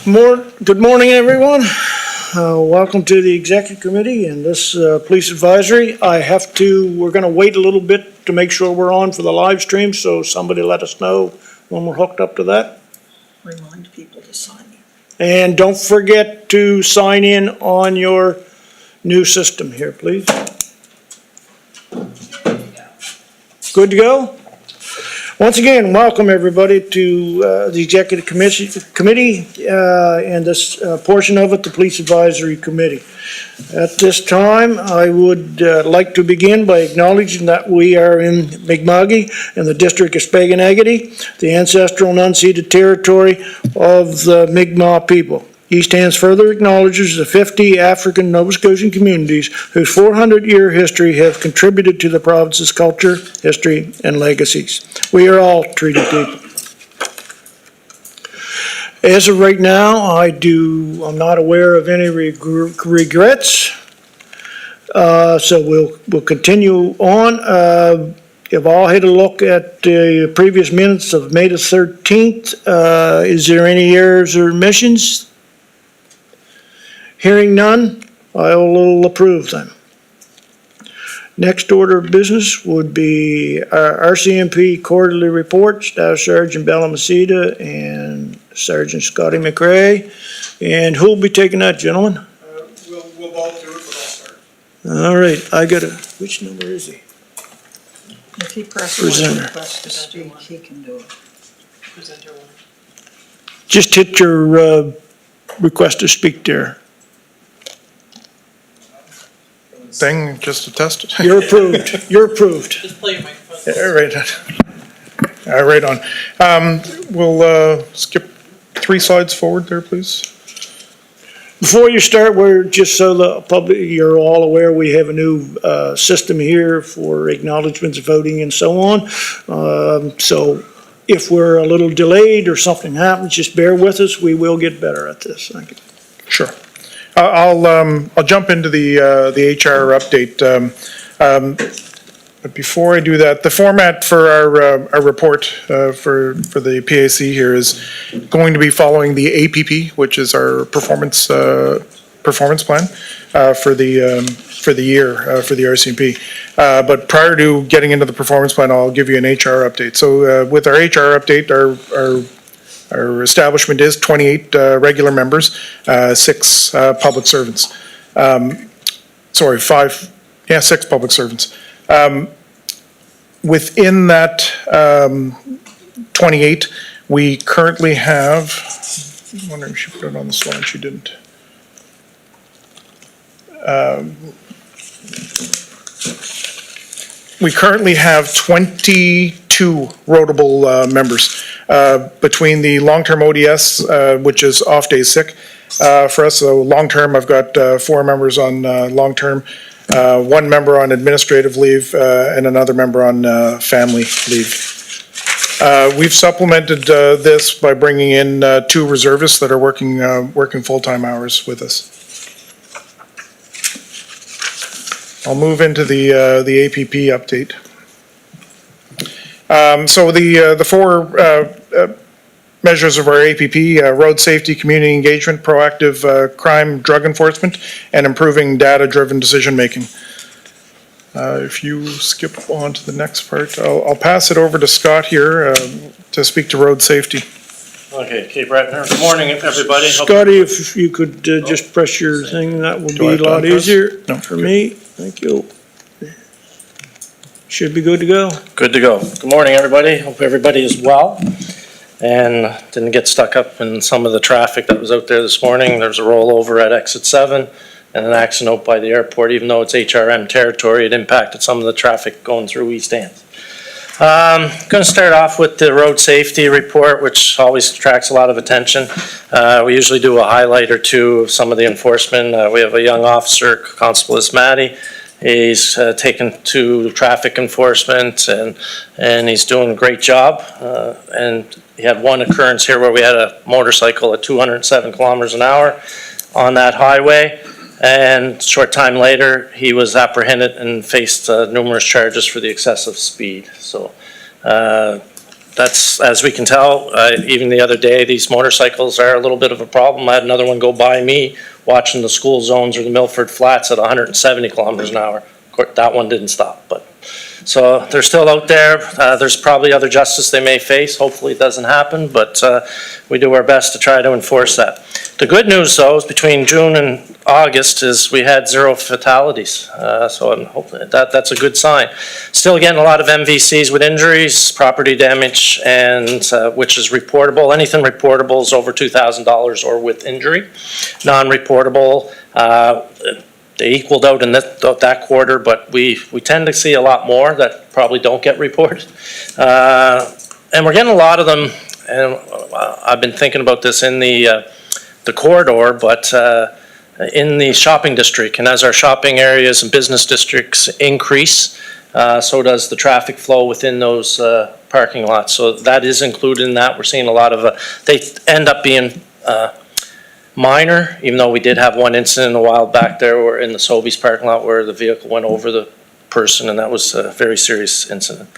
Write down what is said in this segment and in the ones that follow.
Good morning, everyone. Welcome to the Executive Committee and this Police Advisory. We're going to wait a little bit to make sure we're on for the live stream, so somebody let us know when we're hooked up to that. Remind people to sign in. And don't forget to sign in on your new system here, please. Good to go? Once again, welcome everybody to the Executive Committee and this portion of it, the Police Advisory Committee. At this time, I would like to begin by acknowledging that we are in Mi'kma'ki in the district of Spaganagity, the ancestral and unceded territory of the Mi'kmaq people. East Hants further acknowledges the 50 African Nova Scotian communities whose 400-year history have contributed to the province's culture, history, and legacies. We are all treated people. As of right now, I'm not aware of any regrets. So we'll continue on. You've all had a look at the previous minutes of May the 13th. Is there any errors or omissions? Hearing none, I will approve them. Next order of business would be our RCMP quarterly report, Staff Sergeant Bella Maceda and Sergeant Scotty McRae. And who'll be taking that, gentlemen? We'll both do it, but I'll start. All right, which number is he? If he presses request to speak, he can do it. Presenter one. Just hit your request to speak there. Thing, just to test it. You're approved. You're approved. Just play your microphone. Right on. We'll skip 3 slides forward there, please. Before you start, we're just so the public, you're all aware, we have a new system here for acknowledgements, voting, and so on. So if we're a little delayed or something happens, just bear with us. We will get better at this. Thank you. Sure. I'll jump into the HR update. But before I do that, the format for our report for the PAC here is going to be following the APP, which is our performance plan for the year for the RCMP. But prior to getting into the performance plan, I'll give you an HR update. So with our HR update, our establishment is 28 regular members, 6 public servants. 6 public servants. Within that 28, we currently have, I'm wondering if she put it on the slide, she didn't. We currently have 22 rotable members between the long-term ODS, which is off day sick for us. So long-term, I've got 4 members on long-term, 1 member on administrative leave, and another member on family leave. We've supplemented this by bringing in 2 reservists that are working full-time hours with us. I'll move into the APP update. So the 4 measures of our APP, road safety, community engagement, proactive crime, drug enforcement, and improving data-driven decision-making. If you skip on to the next part, I'll pass it over to Scott here to speak to road safety. Okay, Kate Bratner. Good morning, everybody. Scotty, if you could just press your thing, that would be a lot easier for me. Thank you. Should be good to go. Good to go. Good morning, everybody. Hope everybody is well and didn't get stuck up in some of the traffic that was out there this morning. There's a rollover at exit 7 and an accident out by the airport. Even though it's HRM territory, it impacted some of the traffic going through East Hants. I'm going to start off with the road safety report, which always attracts a lot of attention. We usually do a highlight or 2 of some of the enforcement. We have a young officer, Constable Ismati. He's taken to traffic enforcement and he's doing a great job. And he had 1 occurrence here where we had a motorcycle at 207 kilometers an hour on that highway. And a short time later, he was apprehended and faced numerous charges for the excessive speed. So that's, as we can tell, even the other day, these motorcycles are a little bit of a problem. I had another one go by me watching the school zones or the Milford Flats at 170 kilometers an hour. Of course, that one didn't stop, but, so they're still out there. There's probably other justice they may face. Hopefully it doesn't happen, but we do our best to try to enforce that. The good news, though, is between June and August is we had 0 fatalities. So I'm hoping that's a good sign. Still getting a lot of MVCs with injuries, property damage, and which is reportable. Anything reportable is over $2,000 or with injury. Non-reportable, they equaled out in that quarter, but we tend to see a lot more that probably don't get reported. And we're getting a lot of them, and I've been thinking about this in the corridor, but in the shopping district. And as our shopping areas and business districts increase, so does the traffic flow within those parking lots. So that is included in that. We're seeing a lot of, they end up being minor, even though we did have one incident a while back there where in the Sobeys parking lot where the vehicle went over the person, and that was a very serious incident.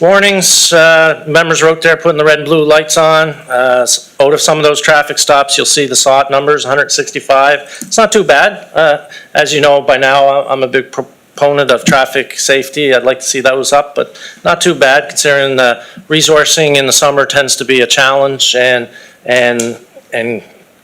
Warnings, members are out there putting the red and blue lights on. Out of some of those traffic stops, you'll see the SOT numbers, 165. It's not too bad. As you know by now, I'm a big proponent of traffic safety. I'd like to see those up, but not too bad considering the resourcing in the summer tends to be a challenge, and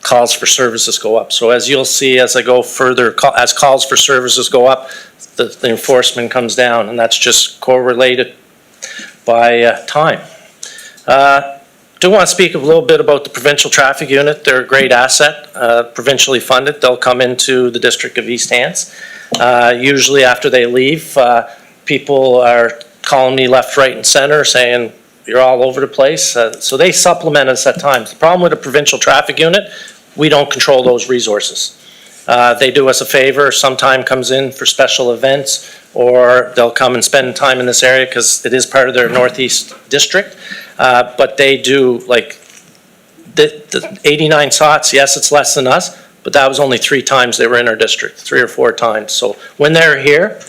calls for services go up. So as you'll see as I go further, as calls for services go up, the enforcement comes down, and that's just correlated by time. Do want to speak a little bit about the provincial traffic unit. They're a great asset, provincially funded. They'll come into the District of East Hants. Usually after they leave, people are calling me left, right, and center saying, you're all over the place. So they supplement us at times. The problem with a provincial traffic unit, we don't control those resources. They do us a favor, sometime comes in for special events, or they'll come and spend time in this area because it is part of their Northeast district. But they do, like, the 89 SOTs, yes, it's less than us, but that was only 3 times they were in our district, 3 or 4 times. So when they're here,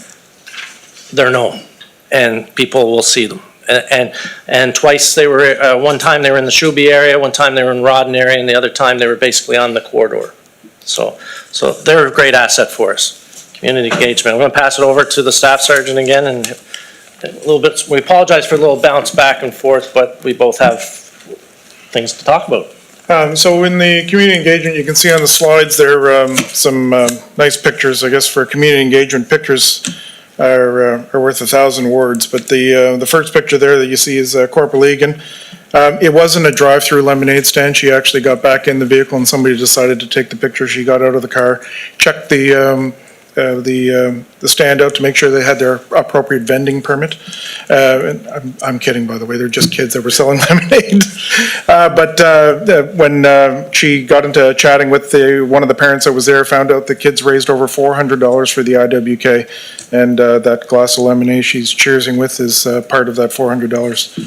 they're known, and people will see them. And twice they were, one time they were in the Shuby area, one time they were in Rawdon area, and the other time they were basically on the corridor. So they're a great asset for us. Community engagement. I'm going to pass it over to the staff sergeant again, and a little bit, we apologize for a little bounce back and forth, but we both have things to talk about. So in the community engagement, you can see on the slides there some nice pictures. I guess for community engagement, pictures are worth 1,000 words. But the first picture there that you see is Corporal Egan. It wasn't a drive-through lemonade stand. She actually got back in the vehicle and somebody decided to take the picture. She got out of the car, checked the stand out to make sure they had their appropriate vending permit. And I'm kidding, by the way, they're just kids that were selling lemonade. But when she got into chatting with one of the parents that was there, found out the kids raised over $400 for the IWK, and that glass of lemonade she's cheersing with is part of that $400.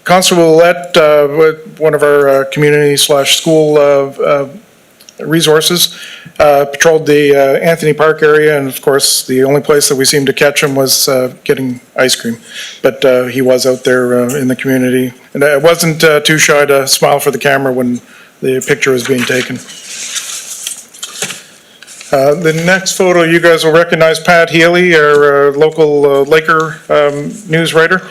Constable Ouellette, one of our community/school resources, patrolled the Anthony Park area, and of course the only place that we seemed to catch him was getting ice cream. But he was out there in the community, and I wasn't too shy to smile for the camera when the picture was being taken. The next photo, you guys will recognize Pat Healy, our local Laker news writer.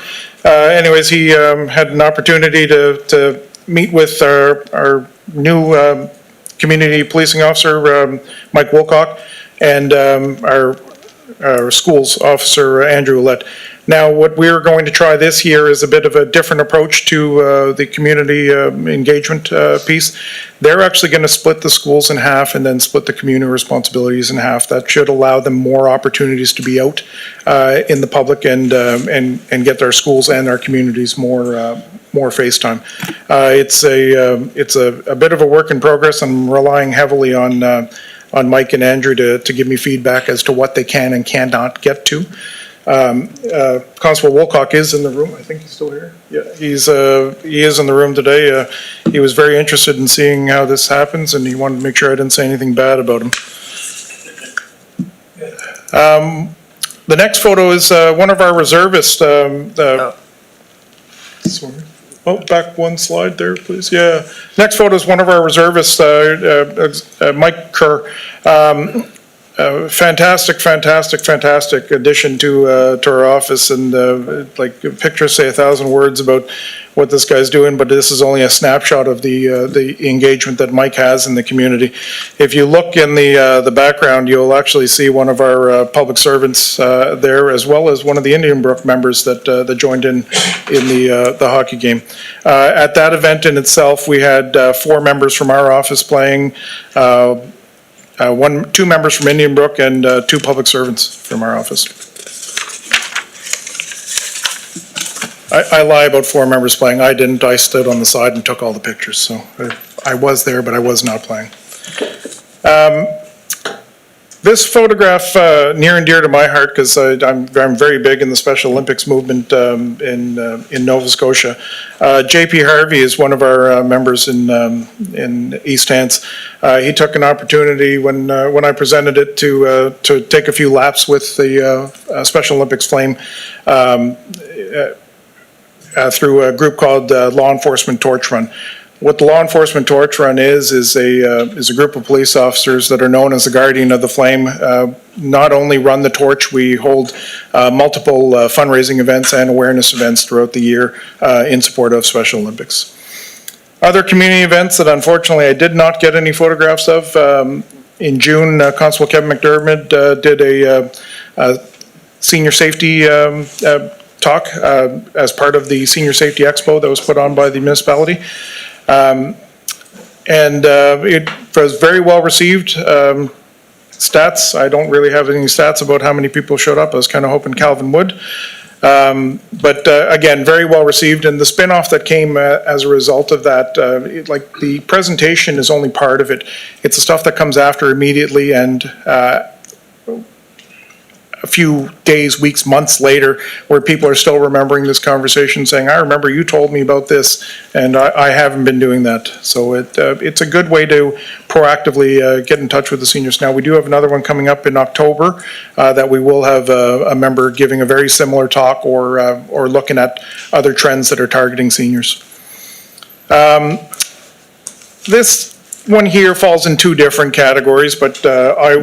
Anyways, he had an opportunity to meet with our new community policing officer, Mike Wilcock, and our schools officer, Andrew Ouellette. Now, what we're going to try this year is a bit of a different approach to the community engagement piece. They're actually going to split the schools in half and then split the community responsibilities in half. That should allow them more opportunities to be out in the public and get their schools and our communities more face time. It's a bit of a work in progress. I'm relying heavily on Mike and Andrew to give me feedback as to what they can and cannot get to. Constable Wilcock is in the room. I think he's still here. Yeah, he is in the room today. He was very interested in seeing how this happens, and he wanted to make sure I didn't say anything bad about him. The next photo is one of our reservists. Sorry. Oh, back one slide there, please. Yeah. Next photo is one of our reservists, Mike Kerr. Fantastic addition to our office, and like pictures say 1,000 words about what this guy's doing, but this is only a snapshot of the engagement that Mike has in the community. If you look in the background, you'll actually see one of our public servants there, as well as one of the Indian Brook members that joined in the hockey game. At that event in itself, we had 4 members from our office playing. 2 members from Indian Brook and 2 public servants from our office. I lie about 4 members playing. I didn't. I stood on the side and took all the pictures. So I was there, but I was not playing. This photograph near and dear to my heart because I'm very big in the Special Olympics movement in Nova Scotia. J.P. Harvey is one of our members in East Hants. He took an opportunity when I presented it to take a few laps with the Special Olympics flame through a group called Law Enforcement Torch Run. What the Law Enforcement Torch Run is a group of police officers that are known as the Guardian of the Flame. Not only run the torch, we hold multiple fundraising events and awareness events throughout the year in support of Special Olympics. Other community events that unfortunately I did not get any photographs of. In June, Constable Kevin McDermott did a senior safety talk as part of the Senior Safety Expo that was put on by the municipality. It was very well received. Stats, I don't really have any stats about how many people showed up. I was kind of hoping Calvin would. But again, very well received. And the spin-off that came as a result of that, like the presentation is only part of it. It's the stuff that comes after immediately, and a few days, weeks, months later, where people are still remembering this conversation, saying, I remember you told me about this, and I haven't been doing that. So it's a good way to proactively get in touch with the seniors. Now, we do have another one coming up in October that we will have a member giving a very similar talk or looking at other trends that are targeting seniors. This one here falls in 2 different categories, but I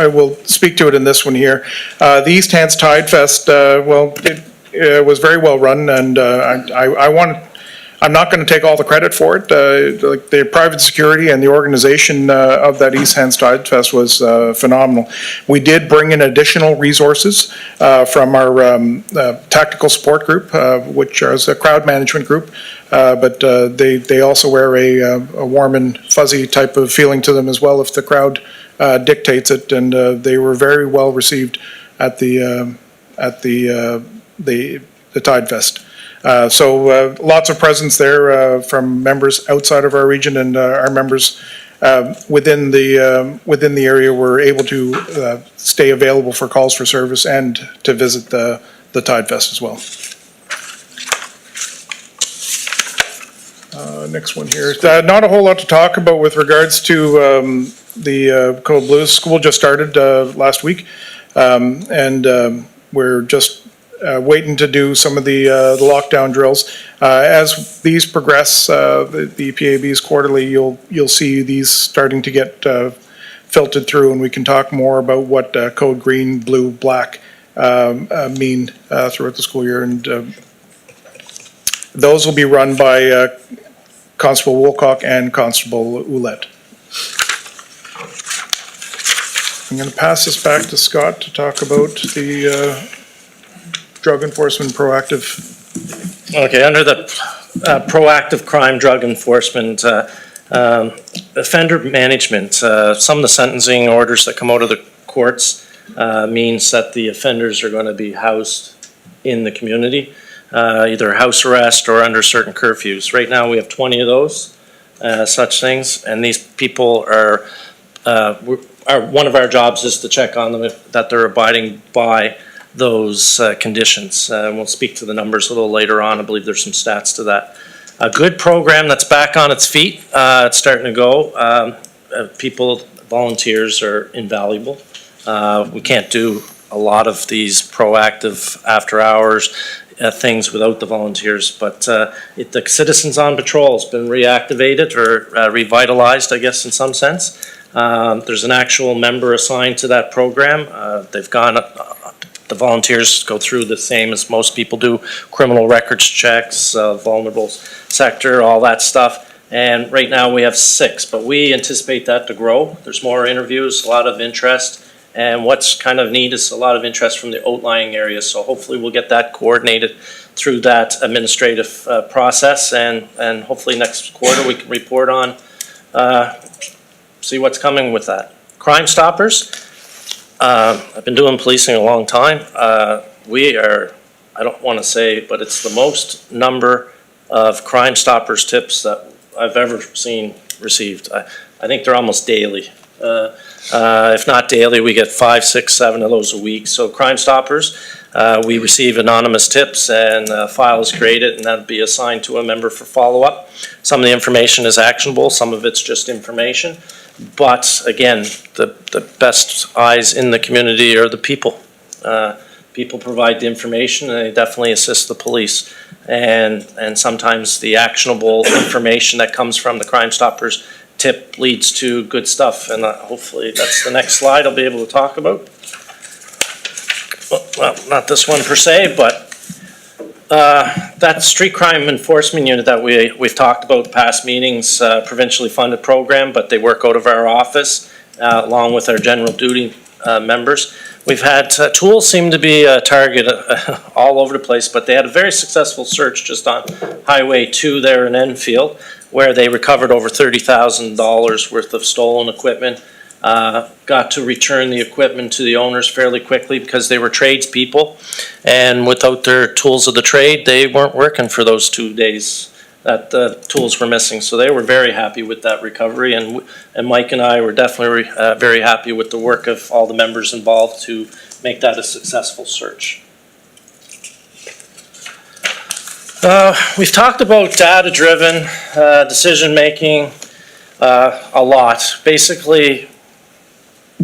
will speak to it in this one here. The East Hants Tide Fest, it was very well run, and I'm not going to take all the credit for it. Like the private security and the organization of that East Hants Tide Fest was phenomenal. We did bring in additional resources from our tactical support group, which is a crowd management group. But they also wear a warm and fuzzy type of feeling to them as well if the crowd dictates it, and they were very well received at the Tide Fest. So lots of presence there from members outside of our region, and our members within the area were able to stay available for calls for service and to visit the Tide Fest as well. Next one here. Not a whole lot to talk about with regards to the Code Blues. School just started last week, and we're just waiting to do some of the lockdown drills. As these progress, the PAB's quarterly, you'll see these starting to get filtered through, and we can talk more about what Code Green, Blue, Black mean throughout the school year. And those will be run by Constable Woolcock and Constable Ouellette. I'm going to pass this back to Scott to talk about the drug enforcement proactive. Okay, under the proactive crime drug enforcement, offender management, some of the sentencing orders that come out of the courts means that the offenders are going to be housed in the community. Either house arrest or under certain curfews. Right now we have 20 of those, such things, and these people are one of our jobs is to check on them that they're abiding by those conditions. We'll speak to the numbers a little later on. I believe there's some stats to that. A good program that's back on its feet. It's starting to go. Volunteers are invaluable. We can't do a lot of these proactive after-hours things without the volunteers. But the Citizens on Patrol has been reactivated or revitalized, I guess, in some sense. There's an actual member assigned to that program. They've gone, the volunteers go through the same as most people do, criminal records checks, vulnerable sector, all that stuff. And right now we have 6, but we anticipate that to grow. There's more interviews, a lot of interest. And what's kind of neat is a lot of interest from the outlying areas. So hopefully we'll get that coordinated through that administrative process. And hopefully next quarter we can report on, see what's coming with that. Crime Stoppers. I've been doing policing a long time. We are, I don't want to say, but it's the most number of Crime Stoppers tips that I've ever seen received. I think they're almost daily. If not daily, we get 5, 6, 7 of those a week. So Crime Stoppers, we receive anonymous tips and a file is created and that'll be assigned to a member for follow-up. Some of the information is actionable, some of it's just information. But again, the best eyes in the community are the people. People provide the information and they definitely assist the police. And sometimes the actionable information that comes from the Crime Stoppers tip leads to good stuff. And hopefully that's the next slide I'll be able to talk about. Well, not this one per se, but that street crime enforcement unit that we've talked about past meetings, provincially funded program, but they work out of our office along with our general duty members. We've had tools seem to be a target all over the place, but they had a very successful search just on Highway 2 there in Enfield, where they recovered over $30,000 worth of stolen equipment. Got to return the equipment to the owners fairly quickly because they were tradespeople, and without their tools of the trade, they weren't working for those 2 days that the tools were missing. So they were very happy with that recovery, and Mike and I were definitely very happy with the work of all the members involved to make that a successful search. We've talked about data-driven decision-making a lot. Basically,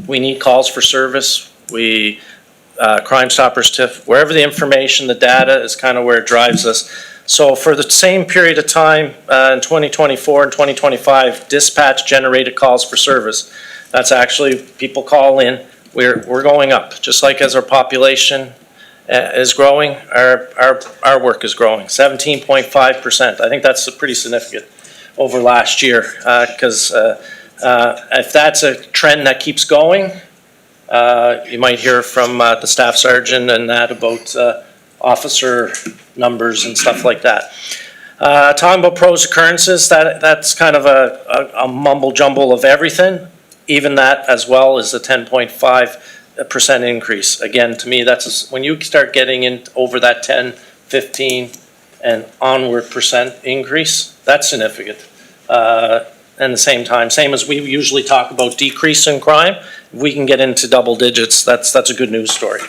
we need calls for service. Crime Stoppers tip, wherever the information, the data is kind of where it drives us. So for the same period of time in 2024 and 2025, dispatch generated calls for service. That's actually, people call in, we're going up. Just like as our population is growing, our work is growing, 17.5%. I think that's pretty significant over last year, because if that's a trend that keeps going, you might hear from the staff sergeant and that about officer numbers and stuff like that. Talking about pros occurrences, that's kind of a mumble jumble of everything. Even that as well is a 10.5% increase. Again, to me, that's when you start getting in over that 10, 15 and onward percent increase, that's significant. And the same time, same as we usually talk about decrease in crime, if we can get into double digits, that's a good news story.